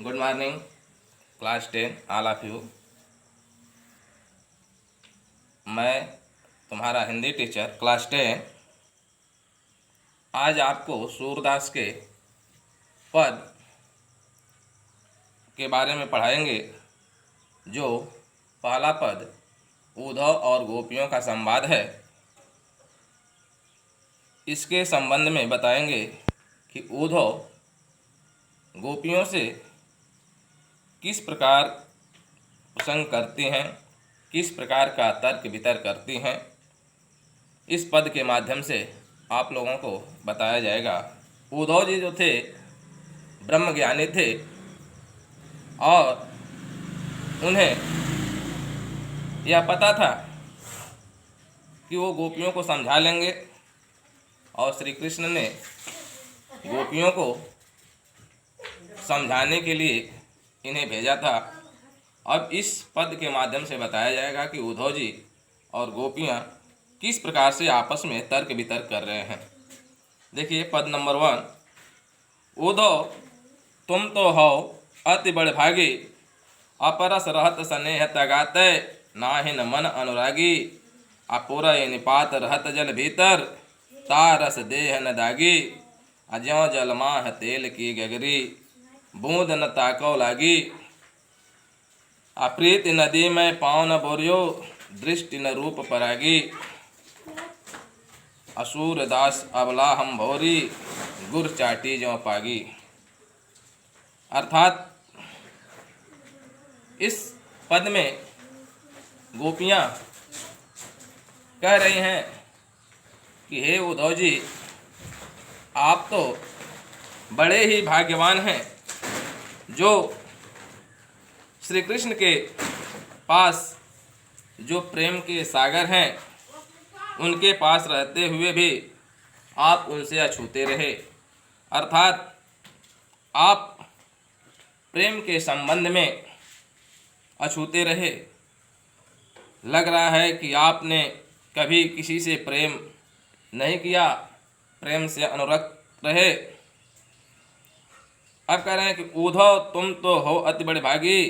Good morning class 10 all of you. मैं तुम्हारा Hindi teacher class 10 आज आपको सूरदास के पद के बारे में पढ़ाएंगे। जो पहला पद उद्धव और गोपियों का संवाद है, इसके संबंध में बताएंगे कि उद्धव गोपियों से किस प्रकार प्रसंग करती हैं, किस प्रकार का तर्क वितर्क करती हैं। इस पद के माध्यम से आप लोगों को बताया जाएगा। उद्धव जी जो थे ब्रह्मज्ञानी थे और उन्हें यह पता था कि वो गोपियों को समझा लेंगे और श्री कृष्ण ने गोपियों को समझाने के लिए इन्हें भेजा था। अब इस पद के माध्यम से बताया जाएगा कि उद्धव जी और गोपियाँ किस प्रकार से आपस में तर्क वितर्क कर रहे हैं। देखिए पद नंबर 1, उद्धव तुम तो हो अति बड़ भागी, अपरस रहत स्नेह तगाते, नाहिन मन अनुरागी, अपुरय निपात रहत जल भीतर, तारस देह न दागी, अज्यों जल माह तेल की गगरी, बूंद न ताको लागी, अप्रीति नदी में पाँव न बोरियो, दृष्टि न रूप परागी, असुर दास अबला हम भोरी, गुर चाटी ज्यों पागी। अर्थात इस पद में गोपियाँ कह रही हैं कि हे उद्धव जी, आप तो बड़े ही भाग्यवान हैं जो श्री कृष्ण के पास जो प्रेम के सागर हैं उनके पास रहते हुए भी आप उनसे अछूते रहे। अर्थात आप प्रेम के संबंध में अछूते रहे। लग रहा है कि आपने कभी किसी से प्रेम नहीं किया, प्रेम से अनुरक्त रहे। अब कह रहे हैं कि उद्धव तुम तो हो अति बड़े भागी,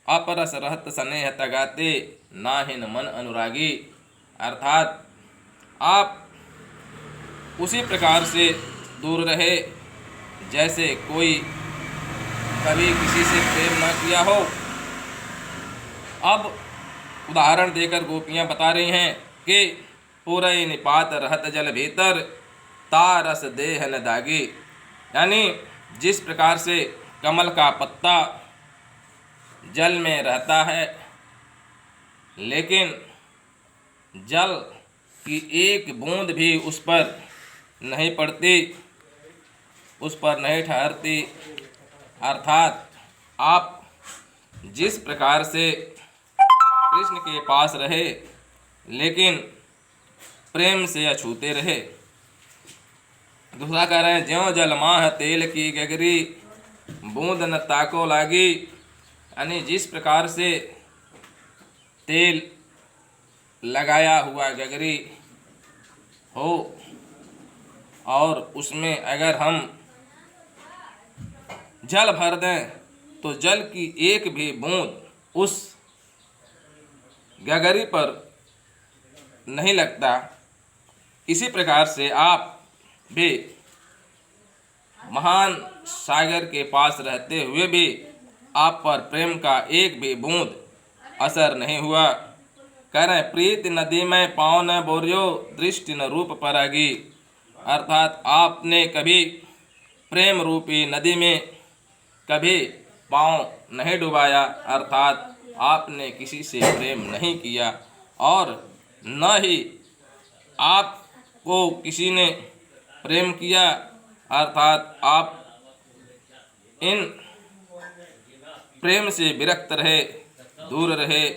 अपरस रहत स्नेह तगाते, नाहिन मन अनुरागी। अर्थात आप उसी प्रकार से दूर रहे जैसे कोई कभी किसी से प्रेम न किया हो। अब उदाहरण देकर गोपियाँ बता रही हैं कि पूरे निपात रहत जल भीतर, तारस देह न दागी। यानी जिस प्रकार से कमल का पत्ता जल में रहता है लेकिन जल की एक बूंद भी उस पर नहीं पड़ती, उस पर नहीं ठहरती। अर्थात आप जिस प्रकार से कृष्ण के पास रहे लेकिन प्रेम से अछूते रहे। दूसरा कह रहे हैं ज्यों जल माह तेल की गगरी, बूंद न ताको लागी। यानी जिस प्रकार से तेल लगाया हुआ गगरी हो और उसमें अगर हम जल भर दें तो जल की एक भी बूंद उस गगरी पर नहीं लगता, इसी प्रकार से आप भी महान सागर के पास रहते हुए भी आप पर प्रेम का एक भी बूंद असर नहीं हुआ। कह रहे प्रीति नदी में पाँव न बोरियो, दृष्टि न रूप परागी। अर्थात आपने कभी प्रेम रूपी नदी में कभी पाँव नहीं डुबाया। अर्थात आपने किसी से प्रेम नहीं किया और न ही आपको किसी ने प्रेम किया। अर्थात आप इन प्रेम से विरक्त रहे, दूर रहे।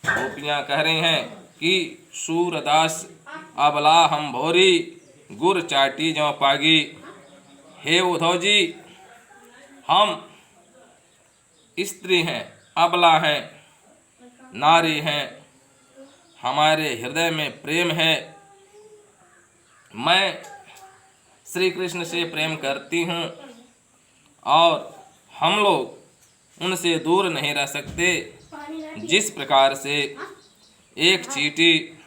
गोपियाँ कह रही हैं कि सूरदास अबला हम भोरी, गुर चाटी ज्यों पागी। हे उद्धव जी, हम स्त्री हैं, अबला हैं, नारी हैं, हमारे हृदय में प्रेम है। मैं श्री कृष्ण से प्रेम करती हूँ और हम लोग उनसे दूर नहीं रह सकते। जिस प्रकार से एक चींटी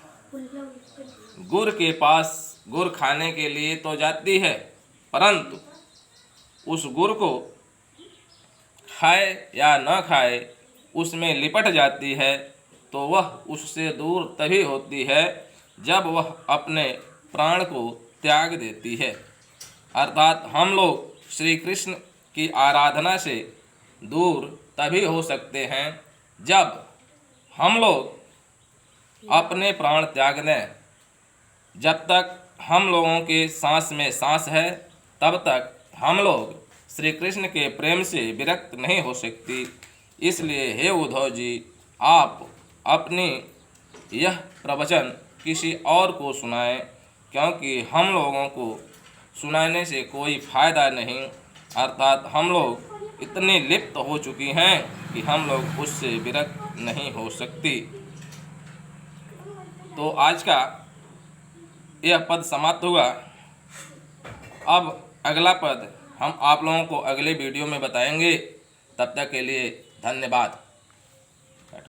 गुर के पास गुर खाने के लिए तो जाती है, परंतु उस गुर को खाए या न खाए उसमें लिपट जाती है, तो वह उससे दूर तभी होती है जब वह अपने प्राण को त्याग देती है। अर्थात हम लोग श्री कृष्ण की आराधना से दूर तभी हो सकते हैं जब हम लोग अपने प्राण त्याग दें। जब तक हम लोगों के सांस में सांस है, तब तक हम लोग श्री कृष्ण के प्रेम से विरक्त नहीं हो सकती। इसलिए हे उद्धव जी, आप अपनी यह प्रवचन किसी और को सुनाएं, क्योंकि हम लोगों को सुनाने से कोई फायदा नहीं। अर्थात हम लोग इतने लिप्त हो चुकी हैं कि हम लोग उससे विरक्त नहीं हो सकती। तो आज का यह पद समाप्त हुआ। अब अगला पद हम आप लोगों को अगले वीडियो में बताएंगे। तब तक के लिए धन्यवाद।